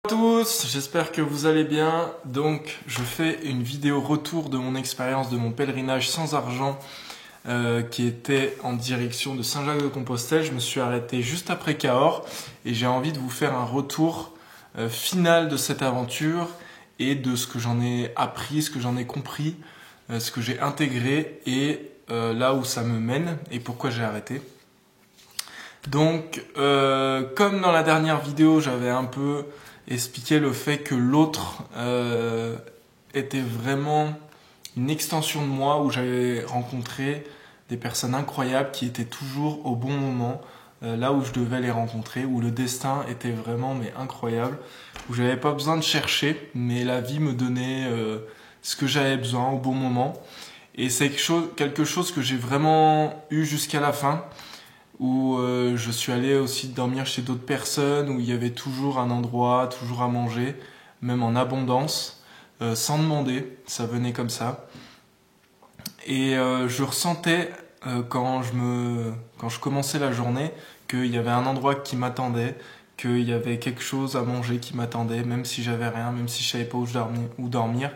À tous, j'espère que vous allez bien. Donc, je fais une vidéo retour de mon expérience de mon pèlerinage sans argent qui était en direction de Saint-Jacques-de-Compostelle. Je me suis arrêté juste après Cahors et j'ai envie de vous faire un retour final de cette aventure et de ce que j'en ai appris, ce que j'en ai compris, ce que j'ai intégré et là où ça me mène et pourquoi j'ai arrêté. Donc, comme dans la dernière vidéo, j'avais un peu expliqué le fait que l'autre était vraiment une extension de moi, où j'avais rencontré des personnes incroyables qui étaient toujours au bon moment, là où je devais les rencontrer, où le destin était vraiment incroyable, où j'avais pas besoin de chercher, mais la vie me donnait ce que j'avais besoin au bon moment. Et c'est quelque chose que j'ai vraiment eu jusqu'à la fin, où je suis allé aussi dormir chez d'autres personnes, où il y avait toujours un endroit, toujours à manger, même en abondance, sans demander, ça venait comme ça. Et je ressentais quand je commençais la journée qu'il y avait un endroit qui m'attendait, qu'il y avait quelque chose à manger qui m'attendait, même si j'avais rien, même si je savais pas où dormir.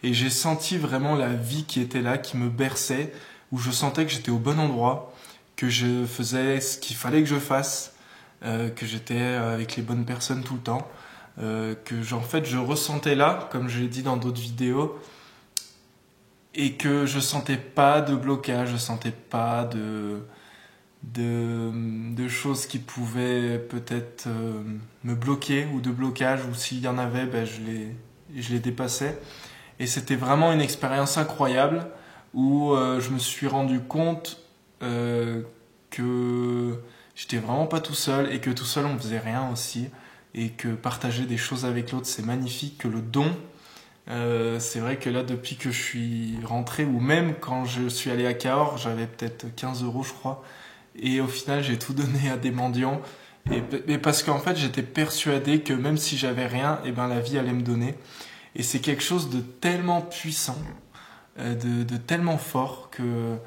Et j'ai senti vraiment la vie qui était là, qui me berçait, où je sentais que j'étais au bon endroit, que je faisais ce qu'il fallait que je fasse, que j'étais avec les bonnes personnes tout le temps, en fait je ressentais là, comme je l'ai dit dans d'autres vidéos, et que je sentais pas de blocage, je sentais pas de choses qui pouvaient peut-être me bloquer ou de blocage, ou s'il y en avait, je les dépassais. Et c'était vraiment une expérience incroyable où je me suis rendu compte que j'étais vraiment pas tout seul et que tout seul on faisait rien aussi, et que partager des choses avec l'autre c'est magnifique, que le don, c'est vrai que là depuis que je suis rentré, ou même quand je suis allé à Cahors, j'avais peut-être 15 euros je crois, et au final j'ai tout donné à des mendiants, et parce qu'en fait j'étais persuadé que même si j'avais rien, et ben la vie allait me donner. Et c'est quelque chose de tellement puissant, de tellement fort que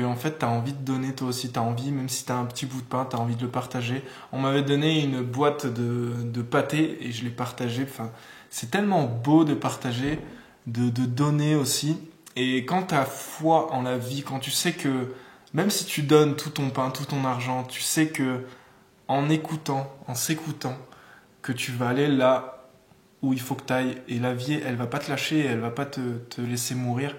en fait t'as envie de donner toi aussi, t'as envie, même si t'as un petit bout de pain, t'as envie de le partager. On m'avait donné une boîte de pâté et je l'ai partagé. Enfin, c'est tellement beau de partager, de donner aussi. Et quand t'as foi en la vie, quand tu sais que même si tu donnes tout ton pain, tout ton argent, tu sais que en écoutant, en s'écoutant, que tu vas aller là où il faut que tu ailles, et la vie elle va pas te lâcher, elle va pas te laisser mourir,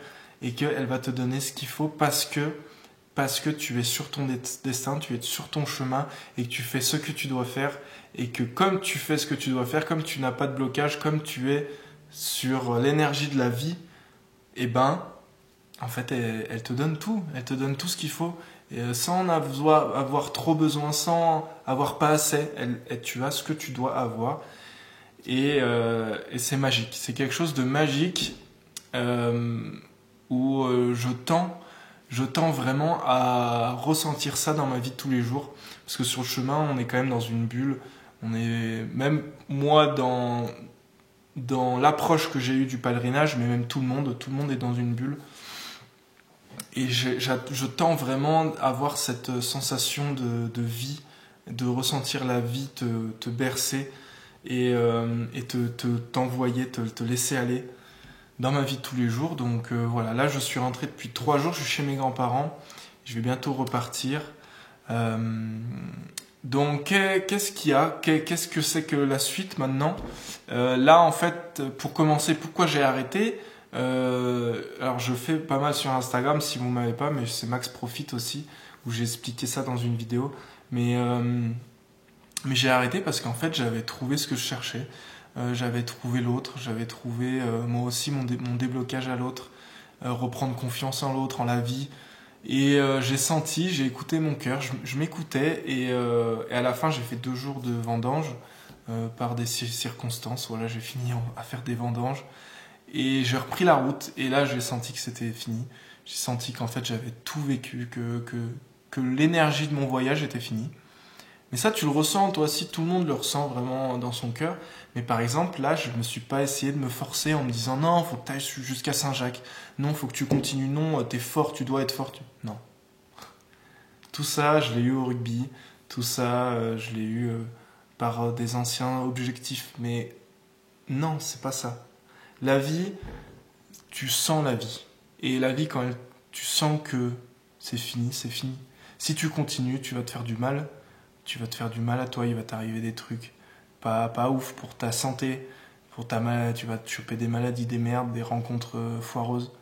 et qu'elle va te donner ce qu'il faut parce que tu es sur ton destin, tu es sur ton chemin, et que tu fais ce que tu dois faire, et que comme tu fais ce que tu dois faire, comme tu n'as pas de blocage, comme tu es sur l'énergie de la vie, et ben en fait elle te donne tout, elle te donne tout ce qu'il faut, et sans avoir trop besoin, sans avoir pas assez, tu as ce que tu dois avoir. Et c'est magique, c'est quelque chose de magique, où je tends vraiment à ressentir ça dans ma vie de tous les jours, parce que sur le chemin on est quand même dans une bulle, on est, même moi dans l'approche que j'ai eue du pèlerinage, mais même tout le monde est dans une bulle, et je tends vraiment à avoir cette sensation de vie, de ressentir la vie te bercer, et t'envoyer, te laisser aller dans ma vie de tous les jours. Donc voilà, là je suis rentré depuis 3 jours, je suis chez mes grands-parents, je vais bientôt repartir. Donc qu'est-ce qu'il y a, qu'est-ce que c'est que la suite maintenant? Là en fait, pour commencer, pourquoi j'ai arrêté? Alors je fais pas mal sur Instagram, si vous m'avez pas, mais c'est Max Profit aussi, où j'ai expliqué ça dans une vidéo. Mais j'ai arrêté parce qu'en fait j'avais trouvé ce que je cherchais, j'avais trouvé l'autre, j'avais trouvé moi aussi mon déblocage à l'autre, reprendre confiance en l'autre, en la vie. Et j'ai écouté mon cœur, je m'écoutais, et à la fin j'ai fait 2 jours de vendange par des circonstances. Voilà, j'ai fini à faire des vendanges et j'ai repris la route, et là j'ai senti que c'était fini. J'ai senti qu'en fait j'avais tout vécu, que l'énergie de mon voyage était finie. Mais ça, tu le ressens, toi aussi, tout le monde le ressent vraiment dans son cœur. Mais par exemple, là, je me suis pas essayé de me forcer en me disant non, faut que tu ailles jusqu'à Saint-Jacques. Non, faut que tu continues. Non, t'es fort, tu dois être fort. Non. Tout ça, je l'ai eu au rugby. Tout ça, je l'ai eu par des anciens objectifs. Mais Non, c'est pas ça. La vie, tu sens la vie. Et la vie, quand tu sens que c'est fini, c'est fini. Si tu continues, tu vas te faire du mal. Tu vas te faire du mal à toi, il va t'arriver des trucs pas ouf pour ta santé, pour ta maladie, tu vas te choper des maladies, des merdes, des rencontres foireuses.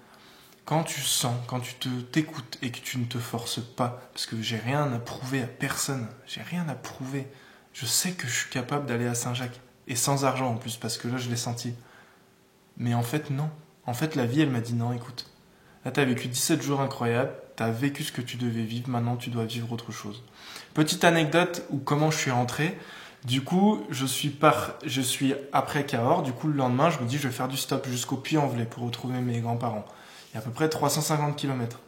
Quand tu sens, quand tu t'écoutes et que tu ne te forces pas, parce que j'ai rien à prouver à personne, j'ai rien à prouver. Je sais que je suis capable d'aller à Saint-Jacques. Et sans argent en plus, parce que là je l'ai senti. Mais en fait, non. En fait, la vie, elle m'a dit non, écoute. Là, t'as vécu 17 jours incroyables, t'as vécu ce que tu devais vivre, maintenant tu dois vivre autre chose. Petite anecdote où comment je suis rentré. Du coup, je suis après Cahors. Du coup, le lendemain, je me dis, je vais faire du stop jusqu'au Puy-en-Velay pour retrouver mes grands-parents. Il y a à peu près 350 km.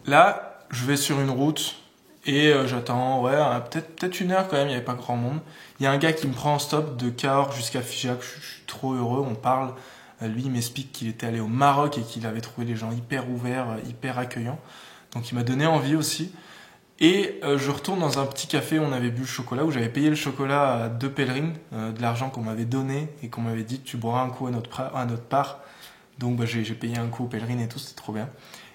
Là, je vais sur une route et j'attends, ouais, peut-être une heure quand même, il n'y avait pas grand monde. Il y a un gars qui me prend en stop de Cahors jusqu'à Figeac, je suis trop heureux, on parle. Lui, il m'explique qu'il était allé au Maroc et qu'il avait trouvé les gens hyper ouverts, hyper accueillants. Donc il m'a donné envie aussi. Et je retourne dans un petit café où on avait bu le chocolat, où j'avais payé le chocolat à 2 pèlerines, de l'argent qu'on m'avait donné et qu'on m'avait dit tu boiras un coup à notre part. Donc bah, j'ai payé un coup aux pèlerines et tout, c'était trop bien.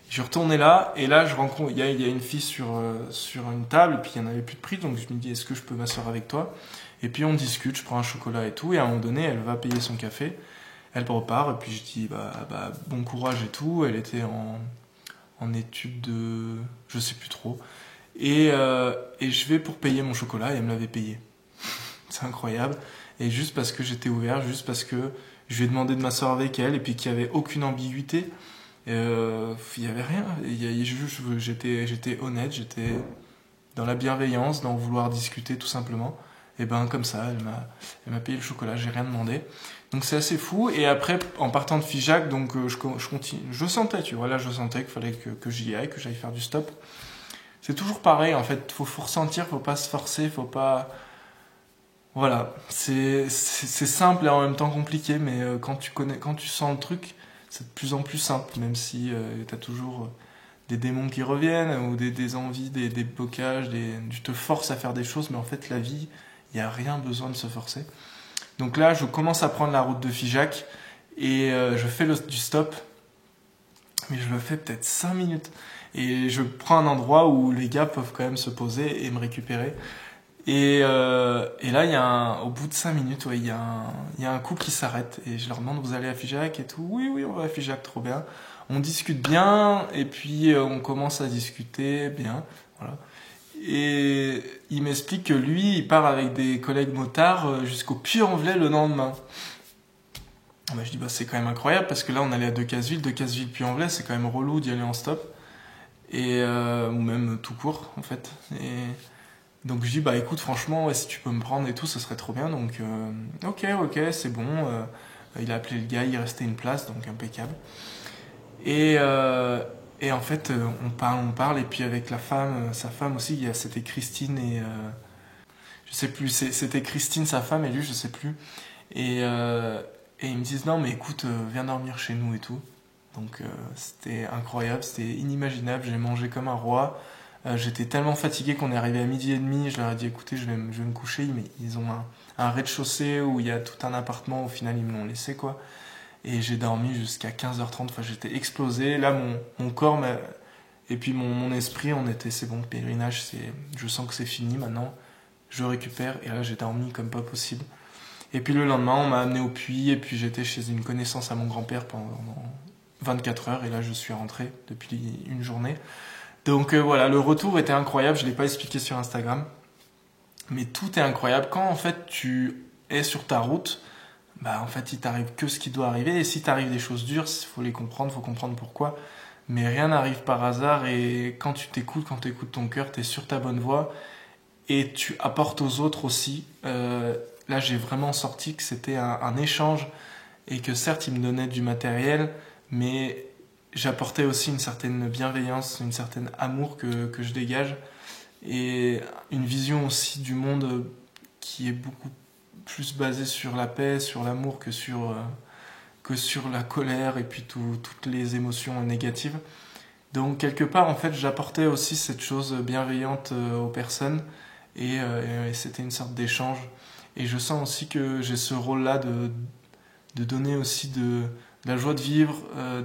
Je suis retourné là, et là je rencontre, il y a une fille sur une table, et puis il n'y en avait plus de prix, donc je me dis est-ce que je peux m'asseoir avec toi? Et puis on discute, je prends un chocolat et tout, et à un moment donné elle va payer son café, elle repart, et puis je dis bah bon courage et tout, elle était en études de... je sais plus trop. Et je vais pour payer mon chocolat et elle me l'avait payé. C'est incroyable. Et juste parce que j'étais ouvert, juste parce que je lui ai demandé de m'asseoir avec elle et puis qu'il n'y avait aucune ambiguïté. Il n'y avait rien. J'étais honnête, j'étais dans la bienveillance, dans vouloir discuter tout simplement. Et ben comme ça, elle m'a payé le chocolat, j'ai rien demandé. Donc c'est assez fou. Et après, en partant de Figeac, donc je continue. Je sentais, tu vois, là je sentais qu'il fallait que j'y aille, que j'aille faire du stop. C'est toujours pareil, en fait, faut ressentir, faut pas se forcer, faut pas... Voilà, c'est simple et en même temps compliqué, mais quand tu sens le truc, c'est de plus en plus simple, même si t'as toujours des démons qui reviennent, ou des envies, des blocages, tu te forces à faire des choses, mais en fait, la vie, il n'y a rien besoin de se forcer. Donc là, je commence à prendre la route de Figeac, et je fais du stop, mais je le fais peut-être 5 minutes. Et je prends un endroit où les gars peuvent quand même se poser et me récupérer. Et là, au bout de 5 minutes, ouais, il y a un couple qui s'arrête. Et je leur demande, vous allez à Figeac et tout? Oui, oui, on va à Figeac, trop bien. On discute bien, et puis on commence à discuter bien. Voilà. Et il m'explique que lui, il part avec des collègues motards jusqu'au Puy-en-Velay le lendemain. Bah, je dis, bah, c'est quand même incroyable, parce que là, on allait à Decazeville, Puy-en-Velay, c'est quand même relou d'y aller en stop. Ou même tout court en fait. Et donc je dis bah écoute franchement ouais, si tu peux me prendre et tout ce serait trop bien, donc ok c'est bon. Il a appelé le gars, il restait une place, donc impeccable. Et en fait on parle et puis avec la femme, sa femme aussi, c'était Christine et je sais plus, c'était Christine sa femme et lui je sais plus. Et ils me disent non mais écoute viens dormir chez nous et tout. Donc c'était incroyable, c'était inimaginable, j'ai mangé comme un roi. J'étais tellement fatigué qu'on est arrivé à 12h30, je leur ai dit écoutez je vais me coucher, mais ils ont un rez-de-chaussée où il y a tout un appartement, au final ils me l'ont laissé quoi. Et j'ai dormi jusqu'à 15h30, enfin j'étais explosé, là mon corps et puis mon esprit, c'est bon, le pèlerinage, je sens que c'est fini maintenant, je récupère, et là j'ai dormi comme pas possible. Et puis le lendemain on m'a amené au puits, et puis j'étais chez une connaissance à mon grand-père pendant 24 heures, et là je suis rentré depuis une journée. Donc voilà, le retour était incroyable, je ne l'ai pas expliqué sur Instagram, mais tout est incroyable. Quand en fait tu es sur ta route, bah en fait il t'arrive que ce qui doit arriver, et si t'arrive des choses dures, il faut les comprendre, faut comprendre pourquoi, mais rien n'arrive par hasard, et quand tu t'écoutes, quand tu écoutes ton cœur, tu es sur ta bonne voie, et tu apportes aux autres aussi. Là j'ai vraiment sorti que c'était un échange, et que certes il me donnait du matériel, mais j'apportais aussi une certaine bienveillance, une certaine amour que je dégage, et une vision aussi du monde qui est beaucoup plus basée sur la paix, sur l'amour que sur la colère et puis toutes les émotions négatives. Donc quelque part en fait j'apportais aussi cette chose bienveillante aux personnes, et c'était une sorte d'échange. Et je sens aussi que j'ai ce rôle-là de donner aussi de la joie de vivre,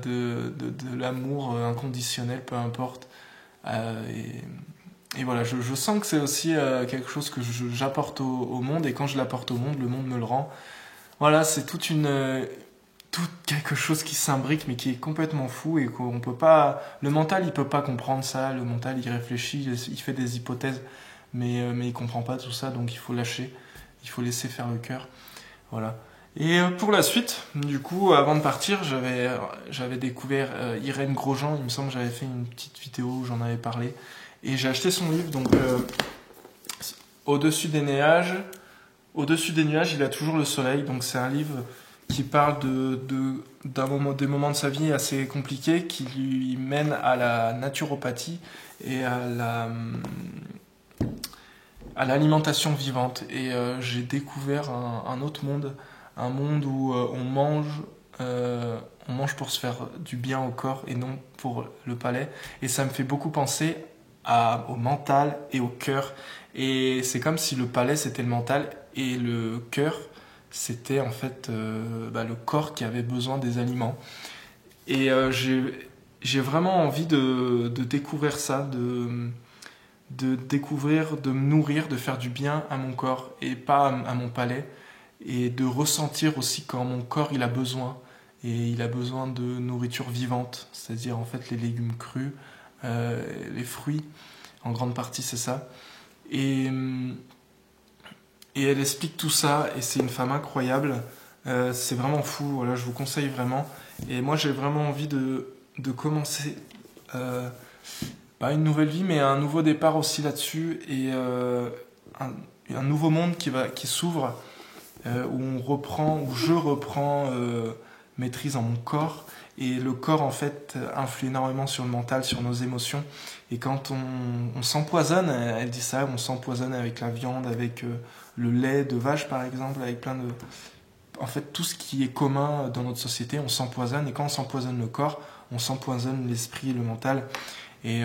de l'amour inconditionnel, peu importe. Et voilà, je sens que c'est aussi quelque chose que j'apporte au monde, et quand je l'apporte au monde, le monde me le rend. Voilà, c'est tout quelque chose qui s'imbrique, mais qui est complètement fou, et qu'on peut pas. Le mental, il peut pas comprendre ça. Le mental, il réfléchit, il fait des hypothèses, mais il comprend pas tout ça, donc il faut lâcher, il faut laisser faire le cœur. Voilà. Et pour la suite, du coup, avant de partir, j'avais découvert Irène Grosjean. Il me semble que j'avais fait une petite vidéo où j'en avais parlé. Et j'ai acheté son livre, donc Au-dessus des nuages. Au-dessus des nuages, il a toujours le soleil. Donc c'est un livre qui parle des moments de sa vie assez compliqués, qui lui mènent à la naturopathie et à l'alimentation vivante. Et j'ai découvert un autre monde, un monde où on mange pour se faire du bien au corps et non pour le palais. Et ça me fait beaucoup penser au mental et au cœur. Et c'est comme si le palais c'était le mental et le cœur c'était en fait le corps qui avait besoin des aliments. Et j'ai vraiment envie de découvrir ça, de découvrir, de me nourrir, de faire du bien à mon corps et pas à mon palais, et de ressentir aussi quand mon corps il a besoin, et il a besoin de nourriture vivante, c'est-à-dire en fait les légumes crus, les fruits, en grande partie c'est ça. Et, et elle explique tout ça, et c'est une femme incroyable, c'est vraiment fou, voilà, je vous conseille vraiment. Et moi j'ai vraiment envie de commencer pas une nouvelle vie, mais un nouveau départ aussi là-dessus, et un nouveau monde qui s'ouvre, où je reprends maîtrise en mon corps. Et le corps, en fait, influe énormément sur le mental, sur nos émotions. Et quand on s'empoisonne, elle dit ça, on s'empoisonne avec la viande, avec le lait de vache, par exemple, avec plein de... En fait, tout ce qui est commun dans notre société, on s'empoisonne. Et quand on s'empoisonne le corps, on s'empoisonne l'esprit et le mental. Et,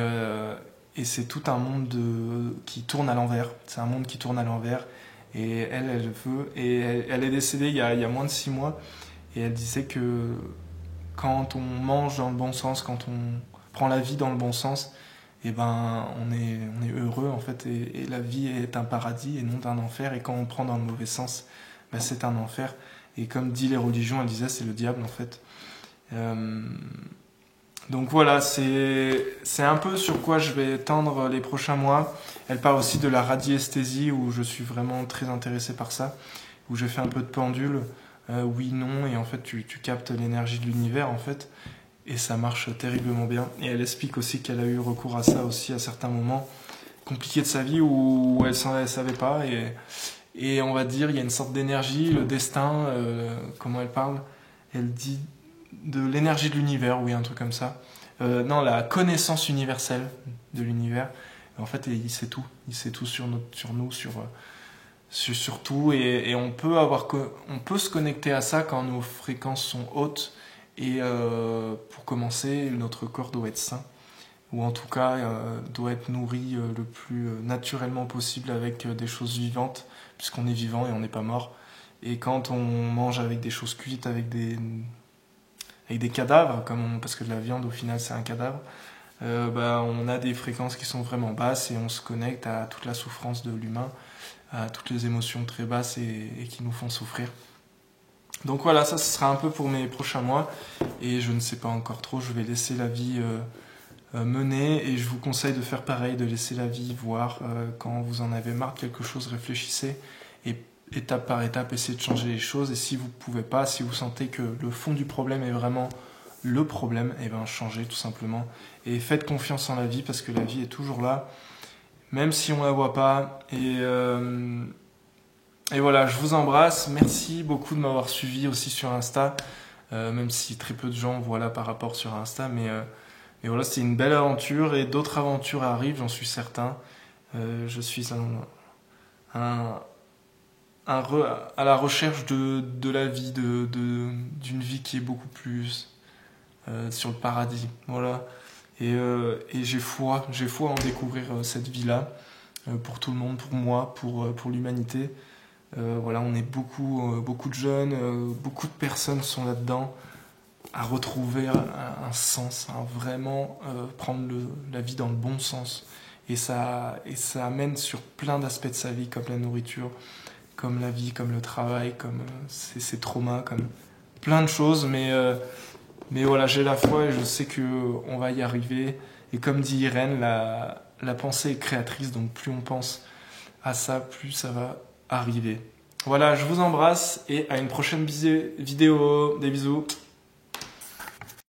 c'est tout un monde qui tourne à l'envers. C'est un monde qui tourne à l'envers. Et elle veut... Et elle est décédée il y a moins de 6 mois. Et elle disait que quand on mange dans le bon sens, quand on prend la vie dans le bon sens, et ben on est heureux en fait, et la vie est un paradis et non un enfer. Et quand on prend dans le mauvais sens, ben c'est un enfer. Et comme dit les religions, elle disait c'est le diable en fait. Donc voilà, c'est un peu sur quoi je vais tendre les prochains mois. Elle parle aussi de la radiesthésie, où je suis vraiment très intéressé par ça, où j'ai fait un peu de pendule. Oui, non, et en fait tu captes l'énergie de l'univers en fait, et ça marche terriblement bien. Et elle explique aussi qu'elle a eu recours à ça aussi à certains moments compliqués de sa vie où elle savait pas, et on va dire il y a une sorte d'énergie, le destin, comment elle parle, elle dit de l'énergie de l'univers, oui, un truc comme ça. Non, la connaissance universelle de l'univers. En fait, il sait tout sur nous, sur tout, et on peut se connecter à ça quand nos fréquences sont hautes, et pour commencer notre corps doit être sain, ou en tout cas doit être nourri le plus naturellement possible avec des choses vivantes, puisqu'on est vivant et on n'est pas mort. Et quand on mange avec des choses cuites, avec des cadavres, parce que de la viande au final c'est un cadavre, on a des fréquences qui sont vraiment basses, et on se connecte à toute la souffrance de l'humain, à toutes les émotions très basses et qui nous font souffrir. Donc voilà, ça ce sera un peu pour mes prochains mois, et je ne sais pas encore trop, je vais laisser la vie mener, et je vous conseille de faire pareil, de laisser la vie voir. Quand vous en avez marre de quelque chose, réfléchissez, et étape par étape essayez de changer les choses. Et si vous ne pouvez pas, si vous sentez que le fond du problème est vraiment le problème, et ben changez tout simplement, et faites confiance en la vie, parce que la vie est toujours là, même si on la voit pas. Et voilà, je vous embrasse. Merci beaucoup de m'avoir suivi aussi sur Insta, même si très peu de gens voient là par rapport sur Insta, mais voilà, c'est une belle aventure, et d'autres aventures arrivent, j'en suis certain. Je suis à la recherche de la vie, d'une vie qui est beaucoup plus sur le paradis. Voilà. Et j'ai foi en découvrir cette vie-là, pour tout le monde, pour moi, pour l'humanité. Voilà, on est beaucoup de jeunes, beaucoup de personnes sont là-dedans à retrouver un sens, à vraiment prendre la vie dans le bon sens. Et ça amène sur plein d'aspects de sa vie, comme la nourriture, comme la vie, comme le travail, comme ses traumas, comme plein de choses. Mais voilà, j'ai la foi et je sais qu'on va y arriver. Et comme dit Irène, la pensée est créatrice, donc plus on pense à ça, plus ça va arriver. Voilà, je vous embrasse et à une prochaine vidéo. Des bisous.